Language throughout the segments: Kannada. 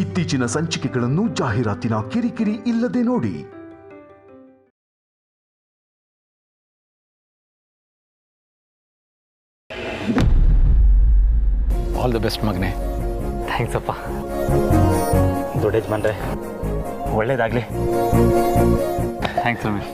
ಇತ್ತೀಚಿನ ಸಂಚಿಕೆಗಳನ್ನು ಜಾಹೀರಾತಿನ ಕಿರಿಕಿರಿ ಇಲ್ಲದೆ ನೋಡಿ. ಆಲ್ ದಿ ಬೆಸ್ಟ್ ಮಗನೇ. ಥ್ಯಾಂಕ್ಸ್ ಅಪ್ಪ. ದೊಡ್ಡ ಯಜಮಾನ್ರೆ, ಒಳ್ಳೇದಾಗಲಿ. ಥ್ಯಾಂಕ್ಸ್ ರಮೇಶ್.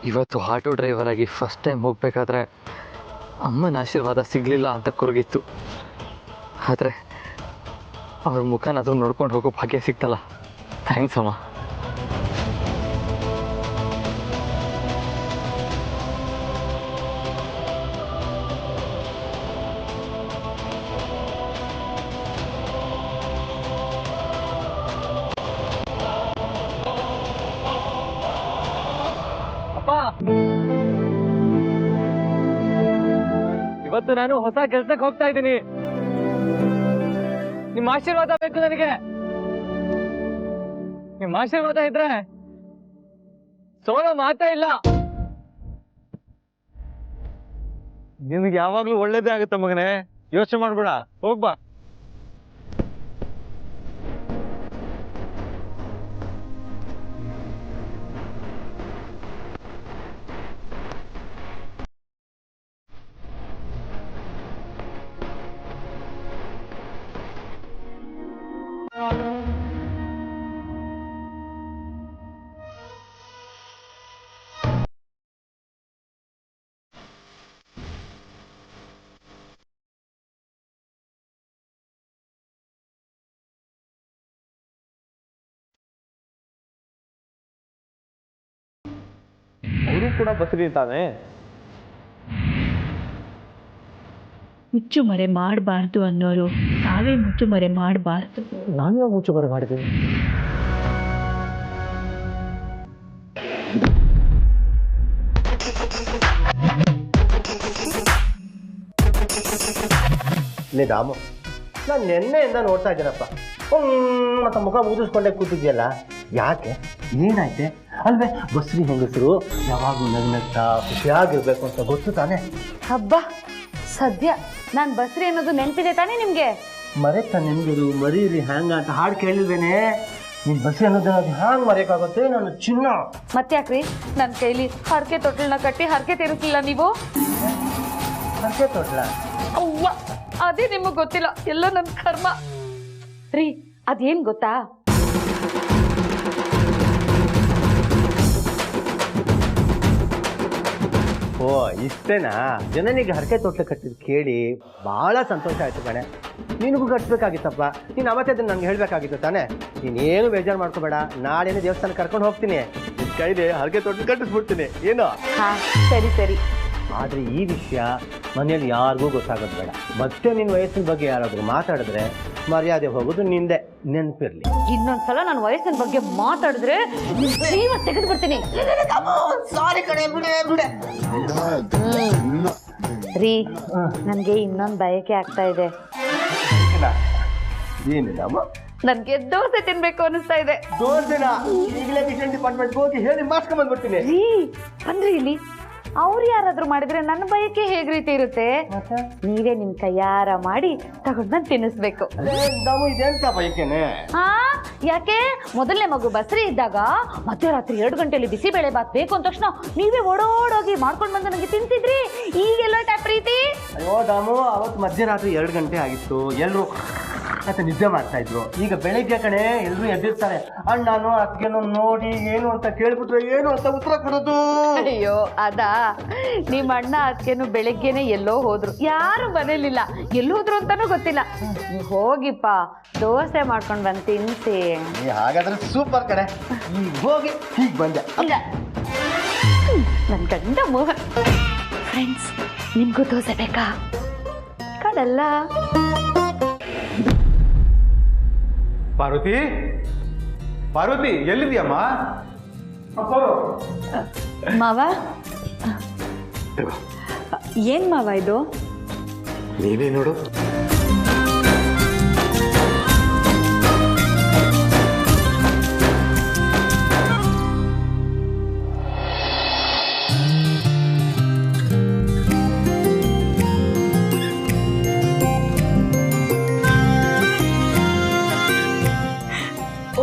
ಇವತ್ತು ಆಟೋ ಡ್ರೈವರ್ ಆಗಿ ಫಸ್ಟ್ ಟೈಮ್ ಹೋಗ್ಬೇಕಾದ್ರೆ ಅಮ್ಮನ ಆಶೀರ್ವಾದ ಸಿಗಲಿಲ್ಲ ಅಂತ ಕೊರಗಿತ್ತು. ಆದರೆ ಅವ್ರ ಮುಖನಾದರೂ ನೋಡ್ಕೊಂಡು ಹೋಗೋ ಭಾಗ್ಯ ಸಿಗ್ತಲ್ಲ. ಥ್ಯಾಂಕ್ಸ್ ಅಮ್ಮ. ಇವತ್ತು ನಾನು ಹೊಸ ಕೆಲ್ಸಕ್ಕೆ ಹೋಗ್ತಾ ಇದ್ದೀನಿ. ನಿಮ್ಮ ಆಶೀರ್ವಾದ ಬೇಕು ನನಗೆ. ನಿಮ್ಮ ಆಶೀರ್ವಾದ ಇದ್ರೆ ಸೋಲೋ ಮಾತೇ ಇಲ್ಲ. ನಿನಗೆ ಯಾವಾಗ್ಲೂ ಒಳ್ಳೇದೇ ಆಗುತ್ತೆ ಮಗನೇ, ಯೋಚನೆ ಮಾಡ್ಬೇಡ, ಹೋಗ್ಬಾ. ಅವರು ಕೂಡ ಬಸ್ರಿ ತಾನೆ. ಮುಚ್ಚುಮರೆ ಮಾಡಬಾರ್ದು ಅನ್ನೋರು ನಾವೇ ಮುಚ್ಚುಮರೆ ಮಾಡಬಾರ್ದು. ನಾನೇ ಮುಚ್ಚುಮರೆ ಮಾಡಿದ್ದೀನಿ. ದಾಮು, ನಾನು ನಿನ್ನೆಯಿಂದ ನೋಡ್ತಾ ಇದ್ದೀನಪ್ಪ. ಮತ್ತು ಮುಖ ಮುಗಿಸ್ಕೊಂಡೆ ಕೂತಿದ್ಯಲ್ಲ, ಯಾಕೆ, ಏನಾಯ್ತೆ? ಅಲ್ವೇ ಬಸ್ರಿ ಹೆಂಗಸರು ಯಾವಾಗಲೂ ನಗ್ನಗ್ತಾ ಖುಷಿಯಾಗಿರ್ಬೇಕು ಅಂತ ಗೊತ್ತು ತಾನೆ. ಹಬ್ಬ ಸದ್ಯ ನಾನು ಬಸ್ರಿ ಅನ್ನೋದು ನೆನಪಿದೆ ತಾನೇ ನಿಮಗೆ? ಮರೆತ ನೆನ್ಗಿರು ಮರೀರಿ ಹ್ಯಾಂಗ ಅಂತ ಹಾಡು ಕೇಳಿಲ್ವೇನೆ? ನೀನು ಬಸ್ರಿ ಅನ್ನೋದನ್ನ ಹ್ಯಾಂಗೆ ಮರೆಯೋಕ್ಕಾಗುತ್ತೆ? ನಾನು ಚಿನ್ನ. ಮತ್ತೆ ಯಾಕ್ರಿ ನನ್ನ ಕೈಲಿ ಹರಕೆ ತೊಟ್ಲನ್ನ ಕಟ್ಟಿ ಹರಕೆ ತೀರಿಸಲಿಲ್ಲ ನೀವು? ಹರಕೆ ತೊಟ್ಲ? ಅವ್ವ, ಅದೇ ನಿಮಗೆ ಗೊತ್ತಿಲ್ಲ, ಎಲ್ಲ ನನ್ನ ಕರ್ಮ ರೀ. ಅದೇನ್ ಗೊತ್ತಾ? ಓ ಇಷ್ಟೇನಾ? ಜನನಿಗೆ ಹರಕೆ ತೊಟ್ಲು ಕಟ್ಟಿದ್ ಕೇಳಿ ಭಾಳ ಸಂತೋಷ ಆಯ್ತು ಕಣೆ. ನಿನಗೂ ಕಟ್ಬೇಕಾಗಿತ್ತಪ್ಪ. ನೀನು ಅವತ್ತೇ ಅದನ್ನು ನಂಗೆ ಹೇಳಬೇಕಾಗಿತ್ತು ತಾನೆ. ನೀನೇನು ಬೇಜಾರು ಮಾಡ್ಕೋಬೇಡ, ನಾಳೆನೇ ದೇವಸ್ಥಾನ ಕರ್ಕೊಂಡು ಹೋಗ್ತೀನಿ. ನಿನ್ನ ಕೈದೆ ಹರಕೆ ತೊಟ್ಲು ಕಟ್ಟಿಸ್ಬಿಡ್ತೀನಿ, ಏನು? ಹಾ ಸರಿ ಸರಿ. ಆದರೆ ಈ ವಿಷಯ ಮನೆಯಲ್ಲಿ ಯಾರಿಗೂ ಗೊತ್ತಾಗೋದು ಬೇಡ. ಮತ್ತೆ ನಿನ್ನ ವಯಸ್ಸಿನ ಬಗ್ಗೆ ಯಾರಾದರೂ ಮಾತಾಡಿದ್ರೆ ಮರ್ಯಾದೆ ಹೋಗೋದು ನಿಂದೆ, ನೆನಪಿರ್ಲಿ. ಇನ್ನೊಂದ್ಸಲ ನನ್ನ ವಯಸ್ಸಿನ ಬಗ್ಗೆ ಮಾತಾಡಿದ್ರೆ ಜೀವ ತೆಗೆದು ಬಿಡ್ತೀನಿ ರೀ. ನನ್ಗೆ ಇನ್ನೊಂದು ಬಯಕೆ ಆಗ್ತಾ ಇದೆ. ಏನಿಲ್ಲಮ್ಮ? ನನ್ಗೆ ದೋಸೆ ತಿನ್ಬೇಕು ಅನಿಸ್ತಾ ಇದೆ. ದೋಸೆನಾ? ಈಗಲೇ ಕಿಚನ್ ಡಿಪಾರ್ಟ್ಮೆಂಟ್ ಹೋಗಿ ಹೇಳಿ ಮಾಡ್ಸ್ಕೊಂಡ್ ಬಂದ್ಬಿಡ್ತೀನಿ. ರೀ ಬಂದ್ರಿ ಇಲ್ಲಿ. ಅವ್ರು ಯಾರಾದ್ರೂ ಮಾಡಿದ್ರೆ ನನ್ನ ಬಯಕೆ ಹೇಗ್ ರೀತಿ ಇರುತ್ತೆ? ನೀವೇ ನಿಮ್ ಕೈಯಾರ ಮಾಡಿ ತಗೊಂಡ್ ಬಂದು ತಿನ್ನಿಸ್ಬೇಕು. ಇದೆಂತ ಬಯಕೆನೆ? ಹಾ ಯಾಕೆ? ಮೊದಲನೇ ಮಗು ಬಸ್ರಿ ಇದ್ದಾಗ ಮಧ್ಯರಾತ್ರಿ 2 ಗಂಟೆಯಲ್ಲಿ ಬಿಸಿಬೇಳೆ ಬಾತ್ ಬೇಕು ಅಂದ ತಕ್ಷಣ ನೀವೇ ಓಡೋಡೋಗಿ ಮಾಡ್ಕೊಂಡ್ ಬಂದು ನನಗೆ ತಿನ್ಸಿದ್ರಿ. ಈಗೆಲ್ಲ ಪ್ರೀತಿ? ಅಯ್ಯೋ ದಾಮು, ಅವತ್ತು ಮಧ್ಯರಾತ್ರಿ 2 ಗಂಟೆ ಆಗಿತ್ತು, ಎಲ್ರು ಮತ್ತೆ ನಿದ್ದೆ ಮಾಡ್ತಾ ಇದ್ರು. ಈಗ ಬೆಳಿಗ್ಗೆ ಕಣೆ ಎಲ್ರು ಎದ್ದಿರ್ತಾರೆ. ಅಣ್ಣನು ಅತ್ತಿಗೆನೂ ನೋಡಿ ಏನು ಅಂತ ಕೇಳ್ಬಿಟ್ರೆ ಏನು ಅಂತ ಉತ್ತರ ಕೊಡೋದು. ಅಯ್ಯೋ ಅದಾ, ನಿಮ್ಮ ಅಣ್ಣ ಅದಕ್ಕೇನು ಬೆಳಗ್ಗೆನೆ ಎಲ್ಲೋ ಹೋದ್ರು, ಯಾರು ಬರಲಿಲ್ಲ. ಎಲ್ಲೋದ್ರು ಅಂತಾನೂ ಗೊತ್ತಿಲ್ಲ. ನೀವು ಹೋಗಿಪ್ಪ, ದೋಸೆ ಮಾಡ್ಕೊಂಡು ಬಂದು ತಿನ್ಸಿ. ಹಾಗಾದ್ರೆ ಸೂಪರ್ ಕಡೆ. ಈಗ ಹೋಗಿ ಹೀಗೆ ಬಂದೆ. ನನ್ನ ಗಂಡ ಮೋಹನ್. ಫ್ರೆಂಡ್ಸ್, ನಿಮ್ಗೂ ದೋಸೆ ಬೇಕಾ? ಕಡಲ್ಲ. ಪಾರ್ವತಿ, ಪಾರ್ವತಿ ಎಲ್ಲಿದ್ಯಮ್ಮ? ಮಾವ ಏನ್ ಮಾವ ಇದು? ನೀನೇ ನೋಡು.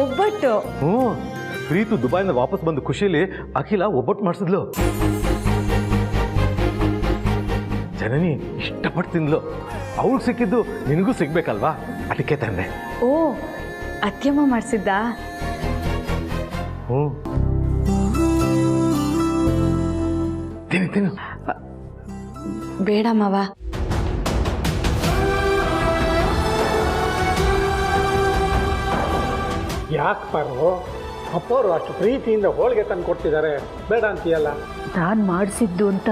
ಒಬ್ಬಟ್ಟು. ಪ್ರೀತು ದುಬೈನ ವಾಪಸ್ ಬಂದ ಖುಷಿಲಿ ಅಖಿಲ ಒಬ್ಬಟ್ಟು ಮಾಡಿಸಿದ್ಲು. ಜನನಿ ಇಷ್ಟಪಟ್ಟು ತಿಂದ್ಲು. ಅವ್ಳು ಸಿಕ್ಕಿದ್ದು ನಿನಗೂ ಸಿಗ್ಬೇಕಲ್ವಾ, ಅದಕ್ಕೆ ತಂದೆ. ಓ, ಅತ್ಯಮ್ಮ ಮಾಡಿಸಿದ್ದ? ತಿನ್ನು ತಿನ್ನು. ಬೇಡ ಮಾವ. ಯಾಕೆ ಪಾರು, ಅಪ್ಪವರು ಅಷ್ಟು ಪ್ರೀತಿಯಿಂದ ಹೋಳಿಗೆ ತಂದು ಕೊಡ್ತಿದ್ದಾರೆ, ಬೇಡ ಅಂತೀಯಲ್ಲ? ನಾನು ಮಾಡಿಸಿದ್ದು ಅಂತ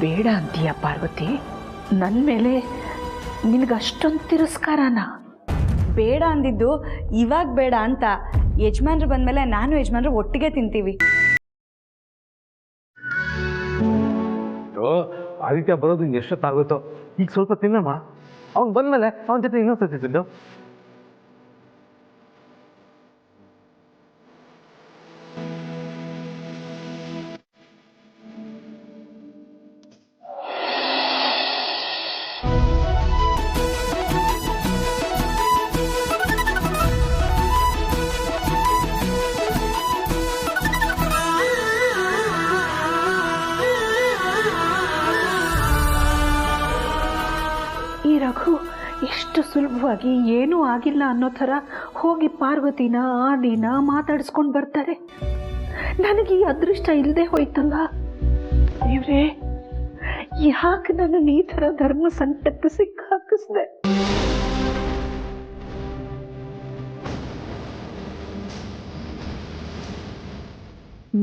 ಬೇಡ ಅಂತೀಯ ಪಾರ್ವತಿ? ನನ್ನ ಮೇಲೆ ನಿನಗೆ ಅಷ್ಟೊಂದು ತಿರಸ್ಕಾರನ? ಬೇಡ ಅಂದಿದ್ದು ಇವಾಗ ಬೇಡ ಅಂತ. ಯಜಮಾನ್ರು ಬಂದಮೇಲೆ ನಾನು ಯಜಮಾನ್ರು ಒಟ್ಟಿಗೆ ತಿಂತೀವಿ. ಆದಿತ್ಯ ಬರೋದು ಎಷ್ಟೊತ್ತಾಗುತ್ತೋ, ಈಗ ಸ್ವಲ್ಪ ತಿನ್ನಮ್ಮ. ಅವ್ನು ಬಂದಮೇಲೆ ಅವನ ಜೊತೆ ಇನ್ನೊಂದ್ಸತಿ ತಿಂದು. ಈ ರಘು ಎಷ್ಟು ಸುಲಭವಾಗಿ ಏನೂ ಆಗಿಲ್ಲ ಅನ್ನೋ ಥರ ಹೋಗಿ ಪಾರ್ವತಿನ ಆದಿನ ಮಾತಾಡಿಸ್ಕೊಂಡು ಬರ್ತಾರೆ. ನನಗೆ ಈ ಅದೃಷ್ಟ ಇಲ್ಲದೆ ಹೋಯ್ತಲ್ಲ ದೇವ್ರೇ, ಯಾಕೆ ನನ್ನ ಈ ಥರ ಧರ್ಮ ಸಂಕಟಕ್ಕೆ ಸಿಕ್ಕಾಕಿಸ್ದೆ?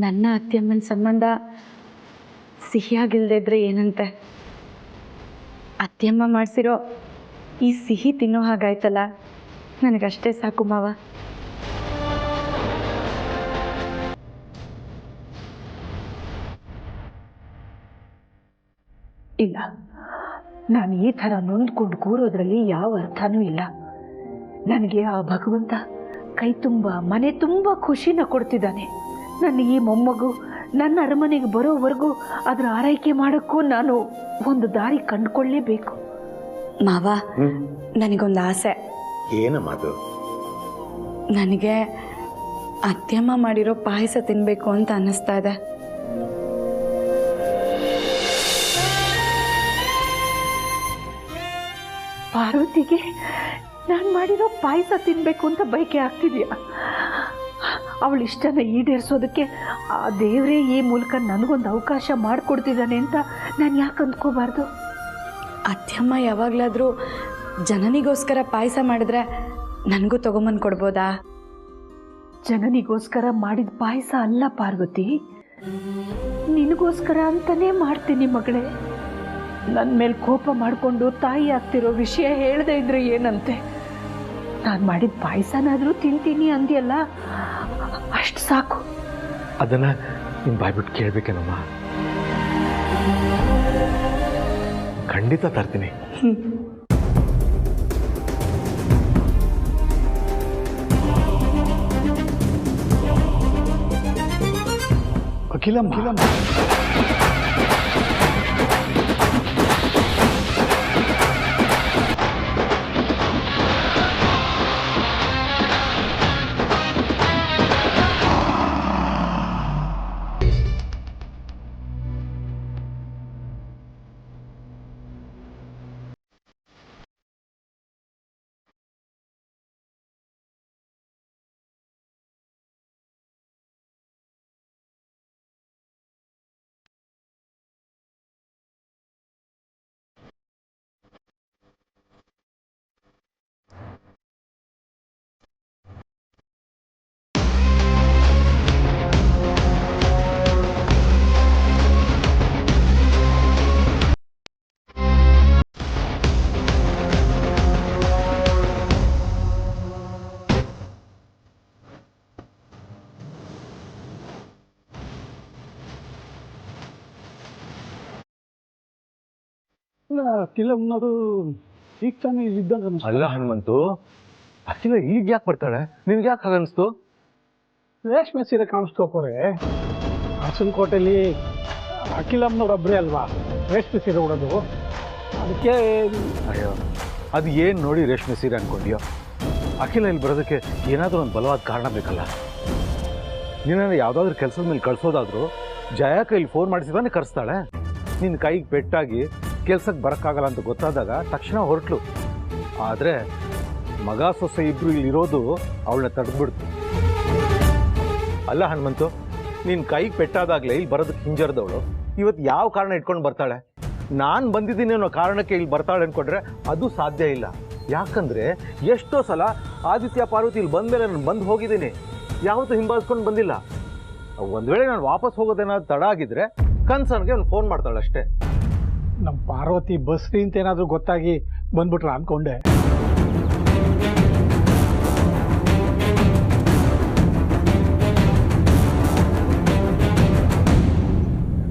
ನನ್ನ ಅತ್ಯಮ್ಮನ ಸಂಬಂಧ ಸಿಹಿಯಾಗಿಲ್ದೇ ಇದ್ರೆ ಏನಂತೆ? ಅತ್ಯಮ್ಮ ಮಾಡಿಸಿರೋ ಈ ಸಿಹಿ ತಿನ್ನೋ ಹಾಗಾಯ್ತಲ್ಲ, ನನಗಷ್ಟೇ ಸಾಕು ಮಾವ. ಇಲ್ಲ, ನಾನು ಈ ಥರ ನೊಂದ್ಕೊಂಡು ಕೂರೋದ್ರಲ್ಲಿ ಯಾವ ಅರ್ಥನೂ ಇಲ್ಲ. ನನಗೆ ಆ ಭಗವಂತ ಕೈ ತುಂಬ ಮನೆ ತುಂಬ ಖುಷಿನ ಕೊಡ್ತಿದ್ದಾನೆ. ನನ್ನ ಈ ಮೊಮ್ಮಗು ನನ್ನ ಅರಮನೆಗೆ ಬರೋವರೆಗೂ ಅದರ ಆರೈಕೆ ಮಾಡೋಕ್ಕೂ ನಾನು ಒಂದು ದಾರಿ ಕಂಡುಕೊಳ್ಳೇಬೇಕು. ಮಾವ, ನನಗೊಂದು ಆಸೆ. ಏನಮ್ಮ ಅದು? ನನಗೆ ಅತ್ಯಮ್ಮ ಮಾಡಿರೋ ಪಾಯಸ ತಿನ್ನಬೇಕು ಅಂತ ಅನ್ನಿಸ್ತಾ ಇದೆ. ಪಾರ್ವತಿಗೆ ನಾನು ಮಾಡಿರೋ ಪಾಯಸ ತಿನ್ನಬೇಕು ಅಂತ ಬಯಕೆ ಆಗ್ತಿದ್ಯಾ? ಅವಳ ಇಷ್ಟನ ಈಡೇರಿಸೋದಕ್ಕೆ ಆ ದೇವರೇ ಈ ಮೂಲಕ ನನಗೊಂದು ಅವಕಾಶ ಮಾಡಿಕೊಡ್ತಿದ್ದಾನೆ ಅಂತ ನಾನು ಯಾಕೆ ಅಂದ್ಕೋಬಾರ್ದು? ಅತ್ಯಮ್ಮ ಯಾವಾಗಲಾದರೂ ಜನನಿಗೋಸ್ಕರ ಪಾಯಸ ಮಾಡಿದ್ರೆ ನನಗೂ ತಗೊಂಬಂದು ಕೊಡ್ಬೋದಾ? ಜನನಿಗೋಸ್ಕರ ಮಾಡಿದ ಪಾಯಸ ಅಲ್ಲ ಪಾರ್ವತಿ, ನಿನಗೋಸ್ಕರ ಅಂತಾನೇ ಮಾಡ್ತೀನಿ ಮಗಳೇ. ನನ್ನ ಮೇಲೆ ಕೋಪ ಮಾಡಿಕೊಂಡು ತಾಯಿ ಆಗ್ತಿರೋ ವಿಷಯ ಹೇಳದೇ ಇದ್ರೆ ಏನಂತೆ? ನಾನು ಮಾಡಿದ ಪಾಯಸನಾದರೂ ತಿಂತೀನಿ ಅಂದ್ಯಲ್ಲ, ಅಷ್ಟು ಸಾಕು. ಅದನ್ನ ನಿಮ್ ಬಾಯ್ಬಿಟ್ಟು ಕೇಳ್ಬೇಕೇನಮ್ಮ? ಖಂಡಿತ ತರ್ತೀನಿ. ಅಖಿಲಮ್ಮ ಫಿಲಮ್ನವರು ಈಗ ತಾನೇ ಇದ್ದಂಗೆ ಅನ್ಸುತ್ತೆ. ಅಲ್ಲ ಹನುಮಂತು, ಅಖಿಲ ಈಗ ಯಾಕೆ ಬರ್ತಾಳೆ? ನಿನ್ಗೆ ಯಾಕೆ ಹಾಗನ್ನಿಸ್ತು? ರೇಷ್ಮೆ ಸೀರೆ ಕಾಣಿಸ್ತೋಕೋರೆ ಹಾಸನಕೋಟೆಯಲ್ಲಿ ಅಖಿಲಮ್ನವ್ರೊಬ್ಬರೇ ಅಲ್ವಾ ರೇಷ್ಮೆ ಸೀರೆ ಉಡೋದು. ಅದಕ್ಕೆ ಅಯ್ಯೋ, ಅದು ಏನು ನೋಡಿ ರೇಷ್ಮೆ ಸೀರೆ ಅನ್ಕೊಂಡ್ಯೋ? ಅಖಿಲ ಇಲ್ಲಿ ಬರೋದಕ್ಕೆ ಏನಾದರೂ ಒಂದು ಬಲವಾದ ಕಾರಣ ಬೇಕಲ್ಲ. ನೀನು ಯಾವುದಾದ್ರೂ ಕೆಲಸದ ಮೇಲೆ ಕಳಿಸೋದಾದ್ರು ಜಯ ಕೈಲಿ ಫೋನ್ ಮಾಡಿಸಿದಾನೆ ಕರೆಸ್ತಾಳೆ. ನಿನ್ನ ಕೈಗೆ ಪೆಟ್ಟಾಗಿ ಕೆಲ್ಸಕ್ಕೆ ಬರೋಕ್ಕಾಗಲ್ಲ ಅಂತ ಗೊತ್ತಾದಾಗ ತಕ್ಷಣ ಹೊರಟ್ಲು. ಆದರೆ ಮಗ ಸೊಸೆ ಇಬ್ಬರು ಇಲ್ಲಿರೋದು ಅವಳನ್ನ ತಡೆದ್ಬಿಡ್ತು. ಅಲ್ಲ ಹನುಮಂತು, ನಿನ್ನ ಕೈಗೆ ಪೆಟ್ಟಾದಾಗಲೇ ಇಲ್ಲಿ ಬರೋದಕ್ಕೆ ಹಿಂಜರಿದವಳು ಇವತ್ತು ಯಾವ ಕಾರಣ ಇಟ್ಕೊಂಡು ಬರ್ತಾಳೆ? ನಾನು ಬಂದಿದ್ದೀನಿ ಅನ್ನೋ ಕಾರಣಕ್ಕೆ ಇಲ್ಲಿ ಬರ್ತಾಳೆ ಅಂದ್ಕೊಂಡ್ರೆ ಅದು ಸಾಧ್ಯ ಇಲ್ಲ. ಯಾಕಂದರೆ ಎಷ್ಟೋ ಸಲ ಆದಿತ್ಯ ಪಾರ್ವತಿ ಇಲ್ಲಿ ಬಂದಮೇಲೆ ನಾನು ಬಂದು ಹೋಗಿದ್ದೀನಿ, ಯಾವತ್ತೂ ಹಿಂಬಾಲಿಸ್ಕೊಂಡು ಬಂದಿಲ್ಲ. ಒಂದು ವೇಳೆ ನಾನು ವಾಪಸ್ ಹೋಗೋದೇನಾದ್ರು ತಡ ಆಗಿದ್ರೆ ಕನ್ಸರ್ನ್ಗೆ ಅವ್ನು ಫೋನ್ ಮಾಡ್ತಾಳೆ ಅಷ್ಟೇ. ನಮ್ಮ ಪಾರ್ವತಿ ಬಸ್ರಿ ಅಂತ ಏನಾದರೂ ಗೊತ್ತಾಗಿ ಬಂದ್ಬಿಟ್ರೆ ಅಂದ್ಕೊಂಡೆ.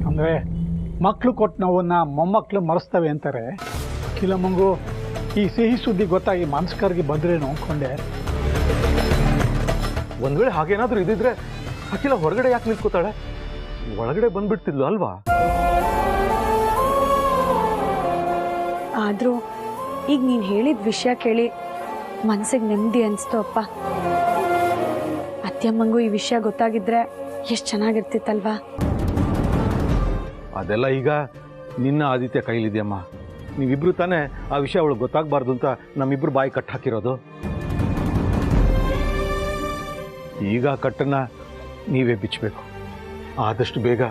ಅಂದರೆ ಮಕ್ಕಳು ಕೊಟ್ಟು ನೋವನ್ನ ಮೊಮ್ಮಕ್ಕಳು ಮರೆಸ್ತವೆ ಅಂತಾರೆ. ಕಿಲಮಂಗು ಈ ಸಿಹಿ ಸುದ್ದಿ ಗೊತ್ತಾಗಿ ಮನಸ್ಕರ್ಗೆ ಬಂದ್ರೇನು ಅಂದ್ಕೊಂಡೆ. ಒಂದು ವೇಳೆ ಹಾಗೇನಾದರೂ ಇದ್ದಿದ್ರೆ ಅಖಿಲ ಹೊರಗಡೆ ಯಾಕೆ ನಿಂತ್ಕೋತಾಳೆ? ಒಳಗಡೆ ಬಂದ್ಬಿಡ್ತಿದ್ಲು ಅಲ್ವಾ? ಆದರೂ ಈಗ ನೀನು ಹೇಳಿದ ವಿಷಯ ಕೇಳಿ ಮನಸ್ಸಿಗೆ ನೆಮ್ಮದಿ ಅನಿಸ್ತು ಅಪ್ಪ. ಅತ್ಯಮ್ಮಂಗೂ ಈ ವಿಷಯ ಗೊತ್ತಾಗಿದ್ರೆ ಎಷ್ಟು ಚೆನ್ನಾಗಿರ್ತಿತ್ತಲ್ವಾ? ಅದೆಲ್ಲ ಈಗ ನಿನ್ನ ಆದಿತ್ಯ ಕೈಲಿದೆಯಮ್ಮ. ನೀವಿಬ್ರು ತಾನೇ ಆ ವಿಷಯ ಅವಳಿಗೆ ಗೊತ್ತಾಗಬಾರ್ದು ಅಂತ ನಮ್ಮಿಬ್ರು ಬಾಯಿ ಕಟ್ಟು ಹಾಕಿರೋದು. ಈಗ ಕಟ್ಟನ್ನು ನೀವೇ ಬಿಚ್ಚಬೇಕು. ಆದಷ್ಟು ಬೇಗ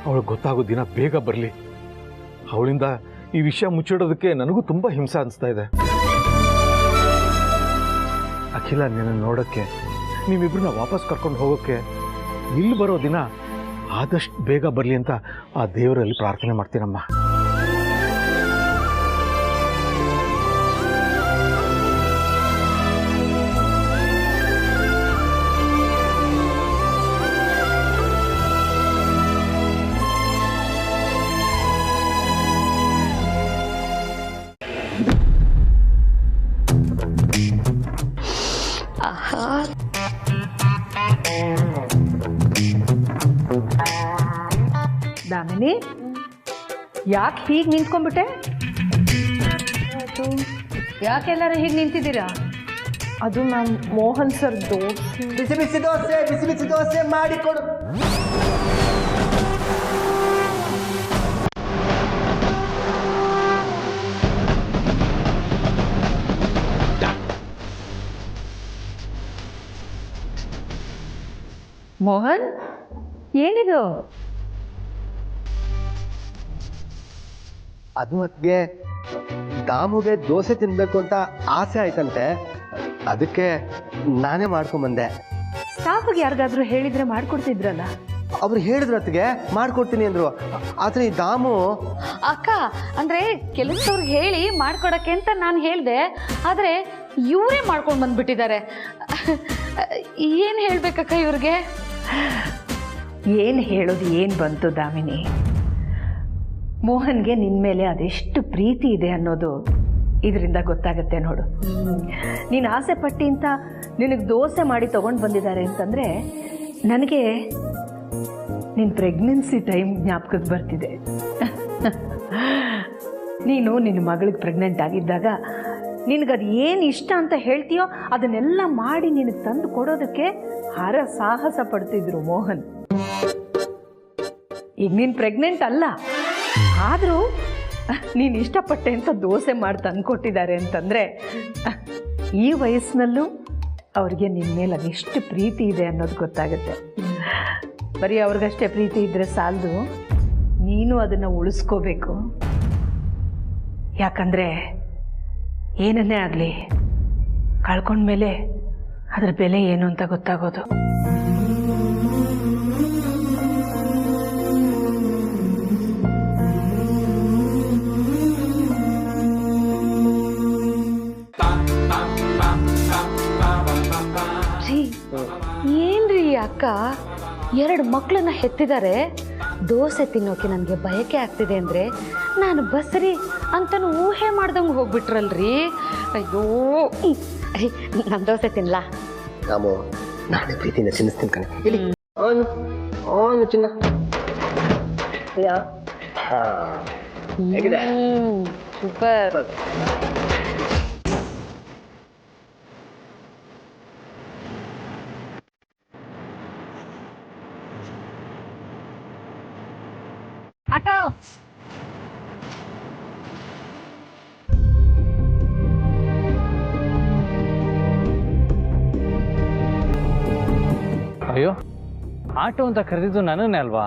ಅವಳಿಗೆ ಗೊತ್ತಾಗೋ ದಿನ ಬೇಗ ಬರಲಿ. ಅವಳಿಂದ ಈ ವಿಷಯ ಮುಚ್ಚಿಡೋದಕ್ಕೆ ನನಗೂ ತುಂಬ ಹಿಂಸೆ ಅನಿಸ್ತಾ ಇದೆ. ಅಖಿಲ ನಿನ್ನ ನೋಡೋಕ್ಕೆ, ನೀವಿಬ್ರನ್ನ ವಾಪಸ್ ಕರ್ಕೊಂಡು ಹೋಗೋಕ್ಕೆ ಇಲ್ಲಿ ಬರೋ ದಿನ ಆದಷ್ಟು ಬೇಗ ಬರಲಿ ಅಂತ ಆ ದೇವರಲ್ಲಿ ಪ್ರಾರ್ಥನೆ ಮಾಡ್ತೀನಮ್ಮ. ದಾಮಿನಿ, ಯಾಕೆ ಹೀಗೆ ನಿಂತ್ಕೊಂಡ್ಬಿಟ್ಟೆ? ಯಾಕೆಲ್ಲರೂ ಹೀಗೆ ನಿಂತಿದ್ದೀರಾ? ಅದು ಮ್ಯಾಮ್ ಮೋಹನ್ ಸರ್ ಬಿಸಿ ಬಿಸಿ ದೋಸೆ ಮಾಡಿಕೊಡು. ಮೋಹನ್, ಏನಿದು? ಅದು ಮತ್ಗೆ ದಾಮುಗೆ ದೋಸೆ ತಿನ್ಬೇಕು ಅಂತ ಆಸೆ ಆಯ್ತಂತೆ, ಅದಕ್ಕೆ ನಾನೇ ಮಾಡ್ಕೊಂಬಂದೆ. ಸ್ಟಾಫ್ಗೆ ಯಾರಿಗಾದ್ರೂ ಹೇಳಿದ್ರೆ ಮಾಡ್ಕೊಡ್ತಿದ್ರಲ್ಲ? ಅವ್ರು ಹೇಳಿದ್ರು ಅತ್ತಿಗೆ ಮಾಡ್ಕೊಡ್ತೀನಿ ಅಂದ್ರು. ಆದ್ರೆ ಈ ದಾಮು ಅಕ್ಕ ಅಂದ್ರೆ ಕೆಲಸದವ್ರಿಗೆ ಹೇಳಿ ಮಾಡ್ಕೊಡಕ್ಕೆ ಅಂತ ನಾನು ಹೇಳಿದೆ, ಆದ್ರೆ ಇವರೇ ಮಾಡ್ಕೊಂಡು ಬಂದ್ಬಿಟ್ಟಿದ್ದಾರೆ. ಏನು ಹೇಳ್ಬೇಕಕ್ಕ ಇವ್ರಿಗೆ? ಏನು ಹೇಳೋದು ಏನು ಬಂತು ದಾಮಿನಿ? ಮೋಹನ್ಗೆ ನಿನ್ನ ಮೇಲೆ ಅದೆಷ್ಟು ಪ್ರೀತಿ ಇದೆ ಅನ್ನೋದು ಇದರಿಂದ ಗೊತ್ತಾಗುತ್ತೆ ನೋಡು. ನೀನು ಆಸೆ ಪಟ್ಟಿ ಅಂತ ನಿನಗೆ ದೋಸೆ ಮಾಡಿ ತೊಗೊಂಡು ಬಂದಿದ್ದಾರೆ ಅಂತಂದರೆ ನನಗೆ ನಿನ್ನ ಪ್ರೆಗ್ನೆನ್ಸಿ ಟೈಮ್ ಜ್ಞಾಪಕಕ್ಕೆ ಬರ್ತಿದೆ. ನೀನು ನಿನ್ನ ಮಗಳಿಗೆ ಪ್ರೆಗ್ನೆಂಟ್ ಆಗಿದ್ದಾಗ ನಿನಗದು ಏನು ಇಷ್ಟ ಅಂತ ಹೇಳ್ತೀಯೋ ಅದನ್ನೆಲ್ಲ ಮಾಡಿ ನಿನಗೆ ತಂದು ಕೊಡೋದಕ್ಕೆ ಹರ ಸಾಹಸ ಪಡ್ತಿದ್ರು ಮೋಹನ್. ಈಗ ನೀನು ಪ್ರೆಗ್ನೆಂಟ್ ಅಲ್ಲ, ಆದರೂ ನೀನು ಇಷ್ಟಪಟ್ಟೆ ಅಂತ ದೋಸೆ ಮಾಡಿ ತಂದುಕೊಟ್ಟಿದ್ದಾರೆ ಅಂತಂದರೆ ಈ ವಯಸ್ಸಿನಲ್ಲೂ ಅವ್ರಿಗೆ ನಿನ್ನ ಮೇಲೆ ಅದೆಷ್ಟು ಪ್ರೀತಿ ಇದೆ ಅನ್ನೋದು ಗೊತ್ತಾಗುತ್ತೆ. ಬರೀ ಅವ್ರಿಗಷ್ಟೇ ಪ್ರೀತಿ ಇದ್ದರೆ ಸಾಲದು, ನೀನು ಅದನ್ನು ಉಳಿಸ್ಕೋಬೇಕು. ಯಾಕಂದರೆ ಏನನ್ನೇ ಆಗಲಿ ಕಳ್ಕೊಂಡ್ಮೇಲೆ ಅದರ ಬೆಲೆ ಏನು ಅಂತ ಗೊತ್ತಾಗೋದು. ಏನ್ರಿ ಅಕ್ಕ, 2 ಮಕ್ಕಳನ್ನ ಹೆತ್ತಿದ್ದಾರೆ, ದೋಸೆ ತಿನ್ನೋಕೆ ನನಗೆ ಬಯಕೆ ಆಗ್ತಿದೆ ಅಂದರೆ ನಾನು ಬಸ್ರಿ ಅಂತನೂ ಊಹೆ ಮಾಡ್ದಂಗೆ ಹೋಗ್ಬಿಟ್ರಲ್ರಿ. ಅಯ್ಯೋ ನಮ್ಮ ದೋಸೆ ತಿನ್ಲಾ? ನಾವು ನಾಳೆ ಪ್ರೀತಿನ ತಿನ್ನಿಸ್ತೀನಿ ಕಣೆ. ಇಲ್ಲಿ ಅವನು ಚಿನ್ನ ಹೇಗಿದೆ? ಸೂಪರ್. ಆಟೋ ಅಯ್ಯೋ, ಆಟೋ ಅಂತ ಕರೆದಿದ್ದು ನನ್ನನ್ನೇ ಅಲ್ವಾ?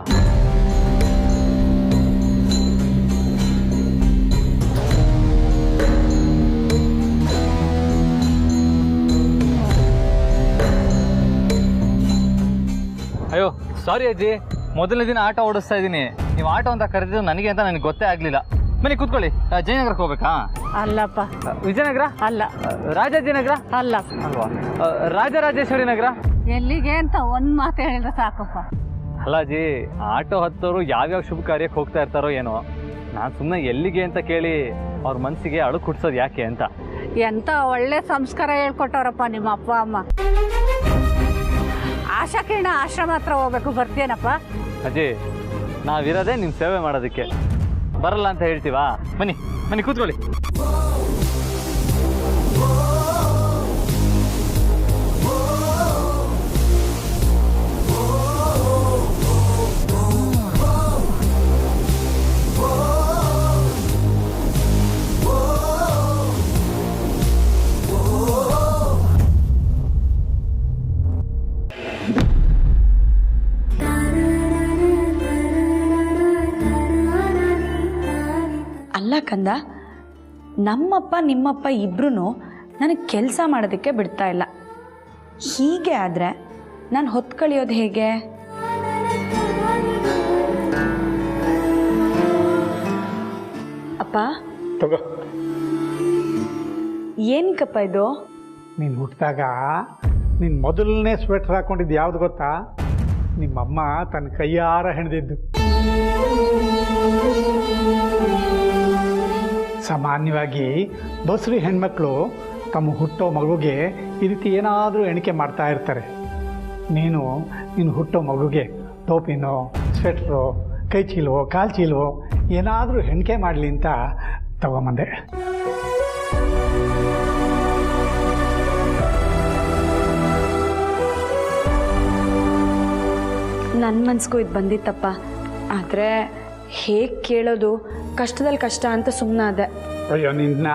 ಅಯ್ಯೋ ಸಾರಿ ಅಜ್ಜಿ, ಮೊದಲನೇ ದಿನ ಆಟೋ ಓಡಿಸ್ತಾ ಇದ್ದೀನಿ. ನೀವು ಆಟೋ ಅಂತ ಕರೆದಿದ್ದು ನನಗೆ ಅಂತ ನನಗೆ ಗೊತ್ತೇ ಆಗಲಿಲ್ಲ. ಬನ್ನಿ ಕೂತ್ಕೊಳ್ಳಿ. ಜಯನಗರಕ್ಕೆ ಹೋಗ್ಬೇಕಾ? ಅಲ್ಲಪ್ಪ. ವಿಜಯನಗರ ಅಲ್ಲ. ರಾಜಾಜಿನಗರ ಅಲ್ಲ ಅಲ್ವಾ? ರಾಜರಾಜೇಶ್ವರಿ ನಗರ? ಎಲ್ಲಿಗೆ ಅಂತ ಒಂದು ಮಾತು ಹೇಳಿದ್ರೆ ಸಾಕಪ್ಪ. ಅಲ್ಲ ಅಜ್ಜಿ, ಆಟೋ ಹತ್ತೋರು ಯಾವ್ಯಾವ ಶುಭ ಕಾರ್ಯಕ್ಕೆ ಹೋಗ್ತಾ ಇರ್ತಾರೋ ಏನೋ. ನಾನು ಸುಮ್ಮನೆ ಎಲ್ಲಿಗೆ ಅಂತ ಕೇಳಿ ಅವ್ರ ಮನಸ್ಸಿಗೆ ಅಳು ಕುಡ್ಸೋದು ಯಾಕೆ ಅಂತ. ಎಂತ ಒಳ್ಳೆ ಸಂಸ್ಕಾರ ಹೇಳ್ಕೊಟ್ಟವ್ರಪ್ಪ ನಿಮ್ಮ ಅಪ್ಪ ಅಮ್ಮ. ಆಶಾಕಿರಣ ಆಶ್ರಮ ಹತ್ರ ಹೋಗ್ಬೇಕು, ಬರ್ತೀನಪ್ಪ. ಅಜ್ಜಿ, ನಾವಿರೋದೇ ನಿಮ್ಮ ಸೇವೆ ಮಾಡೋದಕ್ಕೆ, ಬರಲ್ಲ ಅಂತ ಹೇಳ್ತೀವಾ? ಬನ್ನಿ ಬನ್ನಿ ಕೂತ್ಕೊಳ್ಳಿ. ಅಲ್ಲ ಕಂದ, ನಮ್ಮಪ್ಪ ನಿಮ್ಮಪ್ಪ ಇಬ್ರು ನನಗೆ ಕೆಲಸ ಮಾಡೋದಕ್ಕೆ ಬಿಡ್ತಾ ಇಲ್ಲ. ಹೀಗೆ ಆದರೆ ನಾನು ಹೊತ್ಕಳಿಯೋದು ಹೇಗೆ? ಅಪ್ಪ ತಗೋ. ಏನಕ್ಕಪ್ಪ ಇದು? ನೀನು ಹುಟ್ಟಿದಾಗ ನೀನು ಮೊದಲನೇ ಸ್ವೆಟ್ರ್ ಹಾಕೊಂಡಿದ್ದು ಯಾವ್ದು ಗೊತ್ತಾ? ನಿಮ್ಮಮ್ಮ ತನ್ನ ಕೈಯಾರ ಹೆಣೆದಿದ್ದು. ಸಾಮಾನ್ಯವಾಗಿ ಬಸ್ರಿ ಹೆಣ್ಮಕ್ಳು ತಮ್ಮ ಹುಟ್ಟೋ ಮಗುಗೆ ಈ ರೀತಿ ಏನಾದರೂ ಎಣಿಕೆ ಮಾಡ್ತಾ ಇರ್ತಾರೆ. ನೀನು ಹುಟ್ಟೋ ಮಗುಗೆ ಟೋಪಿನೋ, ಸ್ವೆಟ್ರೋ, ಕೈ ಚೀಲವೋ, ಕಾಲು ಚೀಲವೋ ಏನಾದರೂ ಎಣಿಕೆ ಮಾಡಲಿ ಅಂತ ತಗೊಂಬಂದೆ. ನನ್ನ ಮನ್ಸಿಗೂ ಇದು ಬಂದಿತ್ತಪ್ಪ. ಆದರೆ ಹೇಗೆ ಕೇಳೋದು, ಕಷ್ಟದಲ್ಲಿ ಕಷ್ಟ ಅಂತ ಸುಮ್ಮನಾದೆ. ಅಯ್ಯೋ ನಿನ್ನ,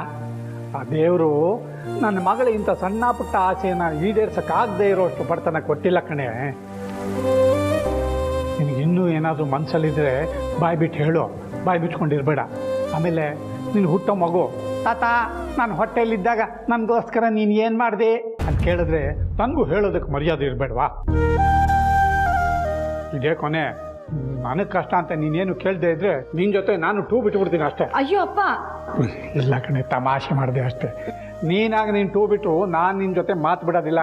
ಆ ದೇವರು ನನ್ನ ಮಗಳ ಇಂಥ ಸಣ್ಣ ಪುಟ್ಟ ಆಸೆಯನ್ನು ಈಡೇರ್ಸೋಕ್ಕಾಗದೇ ಇರೋಷ್ಟು ಬಡತನ ಕೊಟ್ಟಿಲ್ಲ ಕಣೆ. ನಿನಗಿನ್ನೂ ಏನಾದರೂ ಮನಸ್ಸಲ್ಲಿದ್ದರೆ ಬಾಯಿ ಬಿಟ್ಟು ಹೇಳು, ಬಾಯಿ ಬಿಟ್ಕೊಂಡಿರ್ಬೇಡ. ಆಮೇಲೆ ನೀನು ಹುಟ್ಟೋ ಮಗು, ತಾತ ನಾನು ಹೊಟ್ಟೆಯಲ್ಲಿದ್ದಾಗ ನನಗೋಸ್ಕರ ನೀನು ಏನು ಮಾಡಿದೆ ಅಂತ ಕೇಳಿದ್ರೆ ನನಗೂ ಹೇಳೋದಕ್ಕೆ ಮರ್ಯಾದೆ ಇರಬೇಡವಾ? ಇದೇ ಕೊನೆ. ನನಗೆ ಕಷ್ಟ ಅಂತ ನೀನೇನು ಕೇಳದೆ ಇದ್ರೆ ನಿನ್ನ ಜೊತೆ ನಾನು ಟೂ ಬಿಟ್ಬಿಡ್ತೀನಿ ಅಷ್ಟೇ. ಅಯ್ಯೋ ಅಪ್ಪ. ಇಲ್ಲ ಕಣೆ, ತಮಾಷೆ ಮಾಡಿದೆ ಅಷ್ಟೇ. ನೀನಾಗ ನೀನು ಟೂ ಬಿಟ್ಟು ನಾನು ನಿನ್ನ ಜೊತೆ ಮಾತು ಬಿಡೋದಿಲ್ಲ.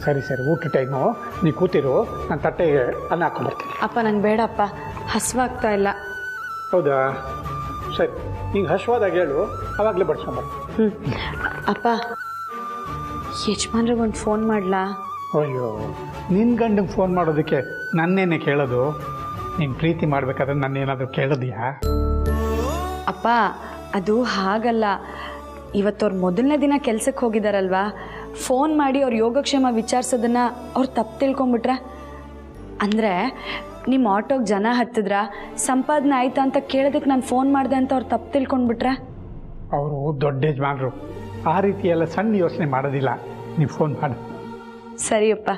ಸರಿ ಸರಿ, ಊಟ ಟೈಮು, ನೀ ಕೂತಿರು, ನಾನು ತಟ್ಟೆಗೆ ಅನ್ನ ಹಾಕೊಂಡ್ಬರ್ತೀನಿ. ಅಪ್ಪ ನಂಗೆ ಬೇಡಪ್ಪ, ಹಸುವಾಗ್ತಾ ಇಲ್ಲ. ಹೌದಾ? ಸರಿ, ನಿಂಗೆ ಹಸುವಾದಾಗ ಹೇಳು, ಅವಾಗಲೇ ಬಡ್ಸ್ಕೊಂಬರ್ತೀನಿ. ಅಪ್ಪ, ಯಜಮಾನ್ರಿಗೆ ಒಂದು ಫೋನ್ ಮಾಡಲಾ? ಅಯ್ಯೋ, ನಿನ್ನ ಗಂಡಂಗೆ ಫೋನ್ ಮಾಡೋದಕ್ಕೆ ನನ್ನೇನೆ ಕೇಳೋದು? ನೀನು ಪ್ರೀತಿ ಮಾಡಬೇಕಾದ್ರೆ ನನ್ನೇನಾದರೂ ಕೇಳೋದಿಯಾ? ಅಪ್ಪ, ಅದು ಹಾಗಲ್ಲ. ಇವತ್ತವ್ರು ಮೊದಲನೇ ದಿನ ಕೆಲಸಕ್ಕೆ ಹೋಗಿದ್ದಾರಲ್ವಾ, ಫೋನ್ ಮಾಡಿ ಅವ್ರ ಯೋಗಕ್ಷೇಮ ವಿಚಾರಿಸೋದನ್ನು ಅವ್ರು ತಪ್ಪು ತಿಳ್ಕೊಂಬಿಟ್ರೆ? ಅಂದರೆ ನಿಮ್ಮ ಆಟೋಗೆ ಜನ ಹತ್ತಿದ್ರ, ಸಂಪಾದನೆ ಆಯ್ತಾ ಅಂತ ಕೇಳೋದಕ್ಕೆ ನಾನು ಫೋನ್ ಮಾಡಿದೆ ಅಂತ ಅವ್ರು ತಪ್ಪು ತಿಳ್ಕೊಂಡ್ಬಿಟ್ರೆ? ಅವರು ದೊಡ್ಡ ಯಜಮಾನರು, ಆ ರೀತಿ ಎಲ್ಲ ಸಣ್ಣ ಯೋಚನೆ ಮಾಡೋದಿಲ್ಲ. ನೀವು ಫೋನ್ ಮಾಡು. ಸರಿಯಪ್ಪ.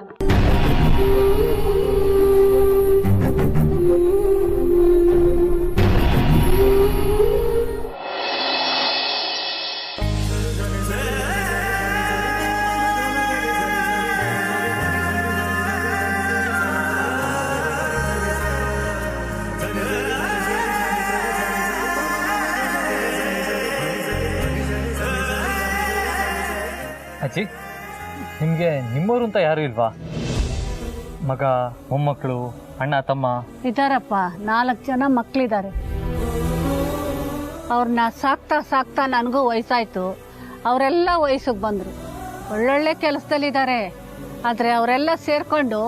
ಅಜ್ಜಿ, ನಿಮಗೆ ನಿಮ್ಮವರು ಅಂತ ಯಾರು ಇಲ್ವಾ? ಮಗ, ಮೊಮ್ಮಕ್ಕಳು, ಅಣ್ಣ, ತಮ್ಮ? ಇದಾರಪ್ಪ, 4 ಜನ ಮಕ್ಕಳಿದ್ದಾರೆ. ಅವ್ರನ್ನ ಸಾಕ್ತಾ ಸಾಕ್ತಾ ನನಗೂ ವಯಸ್ಸಾಯಿತು. ಅವರೆಲ್ಲ ವಯಸ್ಸಿಗೆ ಬಂದರು, ಒಳ್ಳೊಳ್ಳೆ ಕೆಲಸದಲ್ಲಿದ್ದಾರೆ. ಆದರೆ ಅವರೆಲ್ಲ ಸೇರಿಕೊಂಡು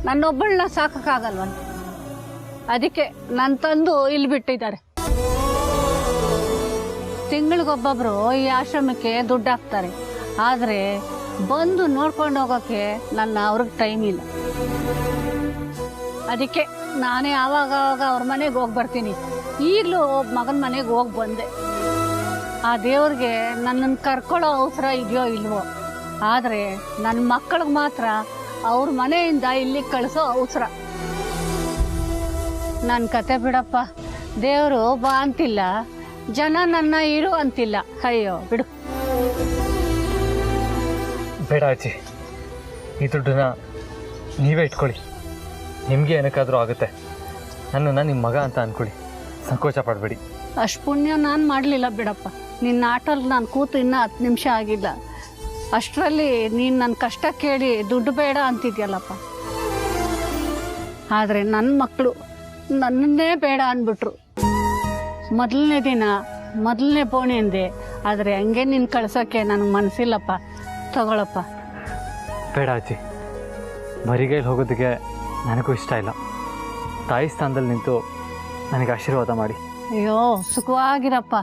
ನನ್ನೊಬ್ಬಳನ್ನ ಸಾಕೋಕ್ಕಾಗಲ್ವಂತೆ. ಅದಕ್ಕೆ ನನ್ನ ತಂದು ಇಲ್ಲಿ ಬಿಟ್ಟಿದ್ದಾರೆ. ತಿಂಗಳಿಗೊಬ್ಬೊಬ್ರು ಈ ಆಶ್ರಮಕ್ಕೆ ದುಡ್ಡು ಹಾಕ್ತಾರೆ. ಆದರೆ ಬಂದು ನೋಡ್ಕೊಂಡು ಹೋಗೋಕ್ಕೆ ಅವ್ರಿಗೆ ಟೈಮ್ ಇಲ್ಲ. ಅದಕ್ಕೆ ನಾನೇ ಆವಾಗ ಅವ್ರ ಮನೆಗೆ ಹೋಗಿ ಬರ್ತೀನಿ. ಈಗಲೂ ಮಗನ ಮನೆಗೆ ಹೋಗಿ ಬಂದೆ. ಆ ದೇವ್ರಿಗೆ ನನ್ನನ್ನು ಕರ್ಕೊಳ್ಳೋ ಅವಸರ ಇದೆಯೋ ಇಲ್ವೋ, ಆದರೆ ನನ್ನ ಮಕ್ಕಳಿಗೆ ಮಾತ್ರ ಅವ್ರ ಮನೆಯಿಂದ ಇಲ್ಲಿಗೆ ಕಳಿಸೋ ಅವಸರ. ನನ್ನ ಕತೆ ಬಿಡಪ್ಪ, ದೇವರು ಬಾ ಅಂತಿಲ್ಲ, ಜನ ನನ್ನ ಇರು ಅಂತಿಲ್ಲ. ಅಯ್ಯೋ ಬಿಡು. ಬೇಡ ಅಜ್ಜಿ, ಈ ದುಡ್ಡನ್ನ ನೀವೇ ಇಟ್ಕೊಳ್ಳಿ. ನಿಮಗೆ ಏನಕ್ಕಾದರೂ ಆಗುತ್ತೆ. ನನ್ನನ್ನು ನಿಮ್ಮ ಮಗ ಅಂತ ಅಂದ್ಕೊಳ್ಳಿ, ಸಂಕೋಚ ಪಡಬೇಡಿ. ಅಷ್ಟು ಪುಣ್ಯ ನಾನು ಮಾಡಲಿಲ್ಲ ಬಿಡಪ್ಪ. ನಿನ್ನ ಆಟೋಲ್ಲಿ ನಾನು ಕೂತು ಇನ್ನೂ 10 ನಿಮಿಷ ಆಗಿಲ್ಲ. ಅಷ್ಟರಲ್ಲಿ ನೀನು ನನ್ನ ಕಷ್ಟ ಕೇಳಿ ದುಡ್ಡು ಬೇಡ ಅಂತಿದ್ಯಲ್ಲಪ್ಪ. ಆದರೆ ನನ್ನ ಮಕ್ಕಳು ನನ್ನನ್ನೇ ಬೇಡ ಅಂದ್ಬಿಟ್ರು. ಮೊದಲನೇ ದಿನ ಮೊದಲನೇ ಬೋಣಿ ಅಂದೆ, ಆದರೆ ಹಂಗೆ ನಿನ್ನ ಕಳ್ಸೋಕ್ಕೆ ನನಗೆ ಮನಸ್ಸಿಲ್ಲಪ್ಪ. ತಗೊಳಪ್ಪ. ಬೇಡ ಅಜ್ಜಿ, ಬರಿಗೈಲಿ ಹೋಗೋದಕ್ಕೆ ನನಗೂ ಇಷ್ಟ ಇಲ್ಲ. ತಾಯಿ ಸ್ಥಾನದಲ್ಲಿ ನಿಂತು ನನಗೆ ಆಶೀರ್ವಾದ ಮಾಡಿ. ಅಯ್ಯೋ ಸುಖವಾಗಿರಪ್ಪ.